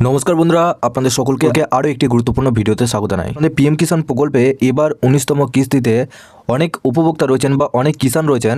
নমস্কার বন্ধুরা, আপনাদের সকলকে আরও একটি গুরুত্বপূর্ণ ভিডিওতে স্বাগত জানাই। আমাদের পিএম কিষাণ প্রকল্পে এবার 19তম কিস্তিতে অনেক উপভোক্তা রয়েছেন বা অনেক কিষাণ রয়েছেন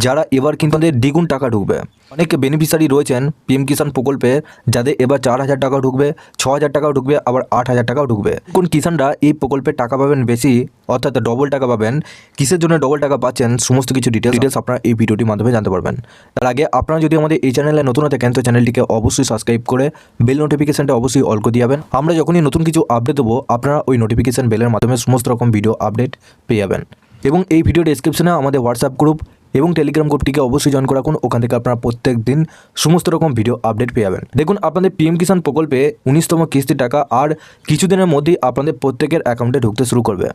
যারা এবার কিন্তু তাদের দ্বিগুণ টাকা ঢুকবে। অনেক বেনিফিশিয়ারি রয়েছেন পিএম কিষাণ প্রকল্পে যাদের এবার 4,000 টাকা ঢুকবে, 6,000 টাকাও ঢুকবে, আবার 8,000 টাকাও ঢুকবে। কোন কিষাণরা এই প্রকল্পে টাকা পাবেন বেশি, অর্থাৎ ডবল টাকা পাবেন, কিসের জন্য ডবল টাকা পাচ্ছেন, সমস্ত কিছু ডিটেলস আপনারা এই ভিডিওটির মাধ্যমে জানতে পারবেন। তার আগে আপনারা যদি আমাদের এই চ্যানেলে নতুন হতে থাকেন তো চ্যানেলটিকে অবশ্যই সাবস্ক্রাইব করে বেল নোটিফিকেশনটা অবশ্যই অল করে দিবেন। আমরা যখনই নতুন কিছু আপডেট দেবো আপনারা ওই নোটিফিকেশন বেলের মাধ্যমে সমস্ত রকম ভিডিও আপডেট পেয়ে যাবেন। এবং এই ভিডিও ডেসক্রিপশনে আমাদের হোয়াটসঅ্যাপ গ্রুপ এবং টেলিগ্রাম গ্রুপটিকে অবশ্যই জয়েন করে রাখুন। ওখান থেকে আপনারা প্রত্যেক দিন সমস্ত রকম ভিডিও আপডেট পেয়ে যাবেন। দেখুন, আপনাদের পিএম কিষাণ প্রকল্পে 19তম কিস্তির টাকা আর কিছুদিনের মধ্যেই আপনাদের প্রত্যেকের অ্যাকাউন্টে ঢুকতে শুরু করবে।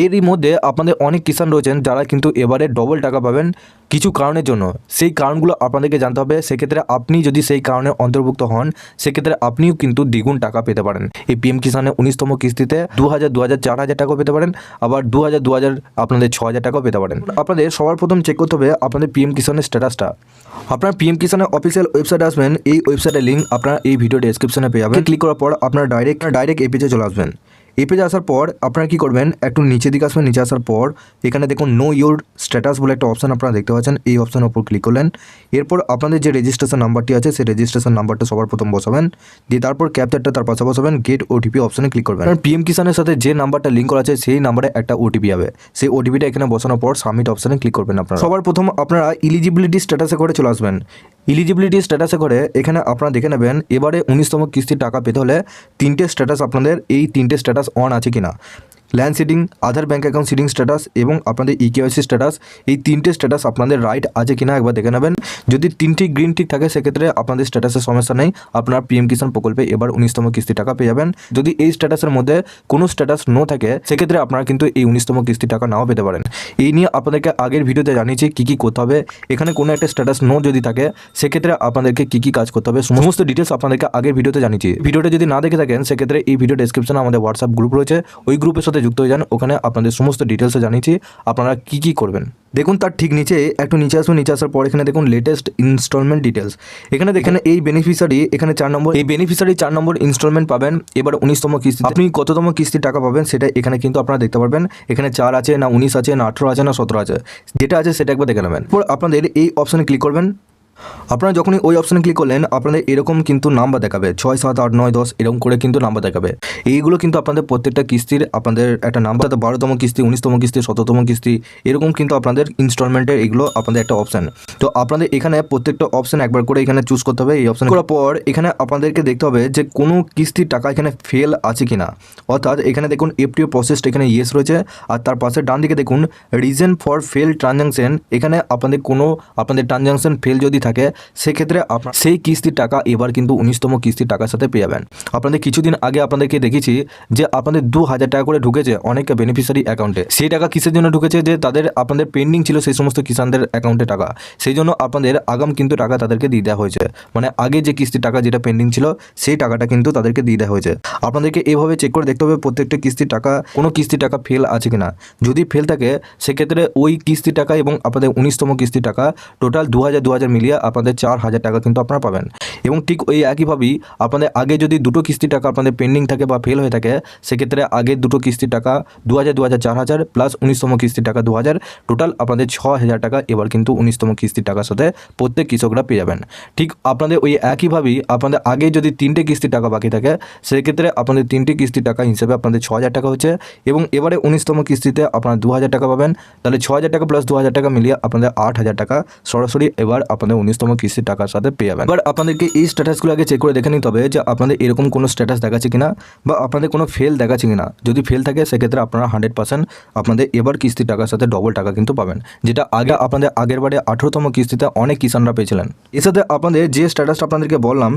এরই মধ্যে আপনাদের অনেক কিষাণ রয়েছেন যারা কিন্তু এবারে ডবল টাকা পাবেন কিছু কারণের জন্য। সেই কারণগুলো আপনাদেরকে জানতে হবে। সেক্ষেত্রে আপনি যদি সেই কারণে অন্তর্ভুক্ত হন সেক্ষেত্রে আপনিও কিন্তু দ্বিগুণ টাকা পেতে পারেন। এই পিএম কিষাণে 19তম কিস্তিতে 2,000, 4,000 টাকাও পেতে পারেন, আবার 2,000 আপনাদের 6,000 টাকাও পেতে পারেন। আপনাদের সবার প্রথম চেক করতে হবে আপনাদের পিএম কিষাণের স্ট্যাটাসটা। আপনার পিএম কিষাণের অফিসিয়াল ওয়েবসাইটে আসবেন। এই ওয়েবসাইটের লিঙ্ক আপনারা এই ভিডিও ডেসক্রিপশনে পেয়ে যাবেন। ক্লিক করার পর আপনারা ডাইরেক্ট এই পেজে চলে আসবেন। এই পেজে আসার পর আপনারা কী করবেন, একটু নিচের দিকে আসবেন। নিচে আসার পর এখানে দেখুন নো ইউর স্ট্যাটাস বলে একটা অপশান আপনারা দেখতে পাচ্ছেন। এই অপশানের উপর ক্লিক করলেন। এরপর আপনাদের যে রেজিস্ট্রেশন নাম্বারটি আছে সেই রেজিস্ট্রেশন নাম্বারটা সবার প্রথম বসাবেন, দিয়ে তারপর ক্যাপচারটা তার পাশে বসাবেন। গেট ওটিপি অপশানে ক্লিক করবেন। পিএম কিষাণের সাথে যে নাম্বারটা লিঙ্ক করা আছে সেই নাম্বারে একটা ওটিপি হবে। সেই ওটিপিটা এখানে বসানোর পর সাবমিট অপশানে ক্লিক করবেন। আপনারা সবার প্রথম আপনারা ইলিজিবিলিটি স্ট্যাটাসে করে চলে আসবেন। ইলিজিবিলিটি স্ট্যাটাসে করে এখানে আপনারা দেখে নেবেন এবারে 19তম কিস্তির টাকা পেতে হলে তিনটে স্ট্যাটাস আপনাদের, এই তিনটে স্ট্যাটাস অন আছে কিনা, ল্যান্ড সিডিং, আধার ব্যাঙ্ক অ্যাকাউন্ট সিডিং স্ট্যাটাস এবং আপনাদের ইকেওয়াইসি স্ট্যাটাস, এই তিনটে স্ট্যাটাস আপনাদের রাইট আছে কিনা একবার দেখে নেবেন। যদি তিনটি গ্রিন টিক থাকে সেক্ষেত্রে আপনাদের স্ট্যাটাসের সমস্যা নেই, আপনার পিএম কিষাণ প্রকল্পে এবার 19তম কিস্তি টাকা পেয়ে যাবেন। যদি এই স্ট্যাটাসের মধ্যে কোনো স্ট্যাটাস নো থাকে সেক্ষেত্রে আপনারা কিন্তু এই 19তম কিস্তি টাকা নাও পেতে পারেন। এই নিয়ে আপনাদেরকে আগের ভিডিওতে জানিয়েছি কী করতে হবে। এখানে কোনো একটা স্ট্যাটাস নো যদি থাকে সেক্ষেত্রে আপনাদেরকে কী কাজ করতে হবে সমস্ত ডিটেলস আপনাদেরকে আগের ভিডিওতে জানিয়েছি। ভিডিওটা যদি না দেখে থাকেন সেক্ষেত্রে এই ভিডিও ডেসক্রিপশনে আমাদের হোয়াটসঅ্যাপ গ্রুপ রয়েছে, ওই গ্রুপের সাথে যুক্ত হয়ে যান। ওখানে আপনাদের সমস্ত ডিটেলসে জানিয়েছি আপনারা কী করবেন। দেখুন তার ঠিক নিচে একটু নিচে আসুন। নিচে আসার পর এখানে দেখুন লেটেস্ট ইনস্টলমেন্ট ডিটেলস। এখানে দেখেন এই বেনিফিশিয়ারি এখানে 4 নম্বর, এই বেনিফিশিয়ারি 4 নম্বর ইনস্টলমেন্ট পাবেন এবার 19তম কিস্তি। আপনি কততম কিস্তির টাকা পাবেন সেটা এখানে কিন্তু আপনারা দেখতে পারবেন। এখানে 4 আছে না 19 আছে না 18 আছে না 17 আছে, যেটা আছে সেটা একবার দেখে নেবেন। এরপর আপনাদের এই অপশানে ক্লিক করবেন। আপনারা যখনই ওই অপশানে ক্লিক করলেন আপনাদের এরকম কিন্তু নাম্বার দেখাবে 6, 7, 8, 9, 10 এরকম করে কিন্তু নাম্বার দেখাবে। এইগুলো কিন্তু আপনাদের প্রত্যেকটা কিস্তির আপনাদের একটা নাম্বার, 12তম কিস্তি, 19তম কিস্তি, 17তম কিস্তি, এরকম কিন্তু আপনাদের ইনস্টলমেন্টের এগুলো আপনাদের একটা অপশান। তো আপনাদের এখানে প্রত্যেকটা অপশান একবার করে এখানে চুজ করতে হবে। এই অপশান করার পর এখানে আপনাদেরকে দেখতে হবে যে কোনো কিস্তির টাকা এখানে ফেল আছে কিনা, অর্থাৎ এখানে দেখুন এফটিও প্রসেসড এখানে ইয়েস রয়েছে, আর তার পাশে ডান দিকে দেখুন রিজন ফর ফেল ট্রানজাকশন। এখানে আপনাদের ট্রানজাকশন ফেল যদি থাকে সেক্ষেত্রে আপনার সেই কিস্তির টাকা এবার কিন্তু 19তম কিস্তির টাকার সাথে পেয়ে যাবেন। আপনাদের কিছুদিন আগে আপনাদেরকে দেখেছি যে আপনাদের 2,000 টাকা করে ঢুকেছে অনেক বেনিফিশিয়ারি অ্যাকাউন্টে। সেই টাকা কিসের জন্য ঢুকেছে, যে আপনাদের পেন্ডিং ছিল সেই সমস্ত কিষাণদের অ্যাকাউন্টে টাকা, সেই জন্য আপনাদের আগাম কিন্তু টাকা তাদেরকে দিয়ে দেওয়া হয়েছে। মানে আগে যে কিস্তির টাকা যেটা পেন্ডিং ছিল সেই টাকাটা কিন্তু তাদেরকে দিয়ে দেওয়া হয়েছে। আপনাদেরকে এইভাবে চেক করে দেখতে হবে প্রত্যেকটা কিস্তির টাকা, কোনো কিস্তির টাকা ফেল আছে কিনা। যদি ফেল থাকে সেক্ষেত্রে ওই কিস্তির টাকা এবং আপনাদের 19তম কিস্তির টাকা টোটাল 2,000 মিলিয়ে আপনাদের 4,000 টাকা কিন্তু আপনারা পাবেন। এবং ঠিক ওই একইভাবেই আপনাদের আগে যদি দুটো কিস্তির টাকা আপনাদের পেন্ডিং থাকে বা ফেল হয়ে থাকে সেক্ষেত্রে আগের দুটো কিস্তির টাকা 2,000, 4,000 প্লাস 19তম কিস্তির টাকা 2,000, টোটাল আপনাদের 6,000 টাকা এবার কিন্তু 19তম কিস্তির টাকার সাথে প্রত্যেক কৃষকরা পেয়ে যাবেন। ঠিক আপনাদের ওই একইভাবেই আপনাদের আগে যদি 3টে কিস্তির টাকা বাকি থাকে সেক্ষেত্রে আপনাদের 3টে কিস্তির টাকা হিসেবে আপনাদের 6,000 টাকা হচ্ছে। এবং এবারে 19তম কিস্তিতে আপনারা 2,000 টাকা পাবেন। তাহলে 6,000 টাকা প্লাস 2,000 টাকা মিলিয়ে আপনাদের 8,000 টাকা সরাসরি এবার আপনাদের 19তম কিস্তির টাকার সাথে পেয়ে যাবেন। এবার আপনাদেরকে এই স্ট্যাটাসগুলো আগে চেক করে দেখে নিতে হবে যে আপনাদের এরকম কোনো স্ট্যাটাস দেখাচ্ছে কিনা বা আপনাদের কোনো ফেল দেখাচ্ছে কিনা। যদি ফেল থাকে সেক্ষেত্রে আপনারা 100% আপনাদের এবার কিস্তির টাকার সাথে ডবল টাকা কিন্তু পাবেন, যেটা আগে আপনাদের আগের বারে 18তম কিস্তিতে অনেক কিষাণরা পেয়েছিলেন। এর সাথে আপনাদের যে স্ট্যাটাসটা আপনাদেরকে বললাম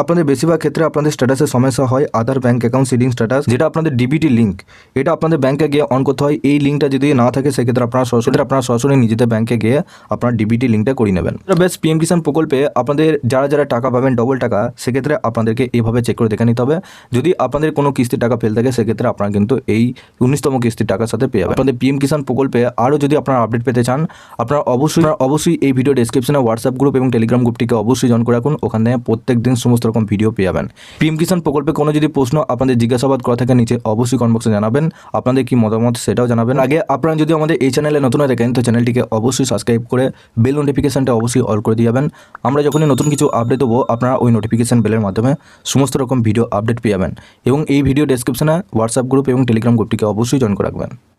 আপনাদের বেশিরভাগ ক্ষেত্রে আপনাদের স্ট্যাটাসের সমস্যা হয় আধার ব্যাঙ্ক অ্যাকাউন্ট সিডিং স্ট্যাটাস, যেটা আপনাদের ডিবিটি লিঙ্ক, এটা আপনাদের ব্যাঙ্কে গিয়ে অন করতে হয়। এই লিঙ্কটা যদি না থাকে সেক্ষেত্রে আপনারা সরাসরি নিজেদের ব্যাঙ্কে গিয়ে আপনার ডিবিটি লিঙ্কটা করে নেবেন। বেশ পিএম কিষাণ প্রকল্পে আপনাদের যারা টাকা পাবেন ডবল টাকা সেক্ষেত্রে আপনাদেরকে এইভাবে চেক করে দেখে নিতে হবে। যদি আপনাদের কোনো কিস্তির টাকা ফেল থাকে সেক্ষেত্রে আপনারা কিন্তু এই 19তম কিস্তির টাকার সাথে পেয়ে যাবেন। আপনাদের পিএম কিষাণ প্রকল্পে আরও যদি আপনারা আপডেট পেতে চান আপনারা অবশ্যই এই ভিডিও ডেসক্রিপশনে হোয়াটসঅ্যাপ গ্রুপ এবং টেলিগ্রাম গ্রুপটিকে অবশ্যই জয়েন করে রাখুন। ওখানে প্রত্যেক দিন সমস্ত রকম ভিডিও পেয়ে যাবেন। পিএম কিষাণ প্রকল্পে কোনো যদি প্রশ্ন আপনাদের জিজ্ঞাসাবাদ করা থাকে নিচে অবশ্যই কমেন্ট বক্সে জানাবেন, আপনাদের কি মতামত সেটাও জানাবেন। আগে আপনারা যদি আমাদের এই চ্যানেলে নতুন হয়ে থাকেন তো চ্যানেলটিকে অবশ্যই সাবস্ক্রাইব করে বেল নোটিফিকেশনটা অবশ্যই অল করে দিয়ে যাবেন। আমরা যখনই নতুন কিছু আপডেট দেবো আপনারা ওই নোটিফিকেশন বেলের মাধ্যমে সমস্ত রকম ভিডিও আপডেট পেয়ে যাবেন। এবং এই ভিডিও ডেসক্রিপশনে হোয়াটসঅ্যাপ গ্রুপ এবং টেলিগ্রাম গ্রুপটিকে অবশ্যই জয়েন করে রাখবেন।